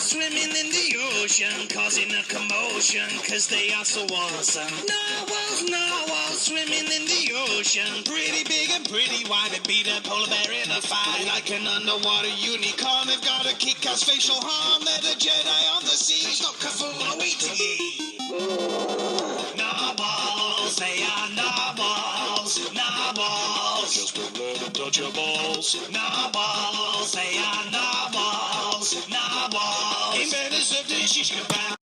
swimming in the ocean, causing a commotion, cause they are so awesome. Narwhals, swimming in the ocean, pretty big and pretty wide, they beat a polar bear in a fight. Like an underwater unicorn, they've got a kick-ass facial harm. They're the Jedi on the sea, stop Cthulhu eating ye. Narwhals, they are narwhals, narwhals. Just don't let them touch your balls. Narwhals, they are narwhals, narwhals. Inventors of the shish kebab.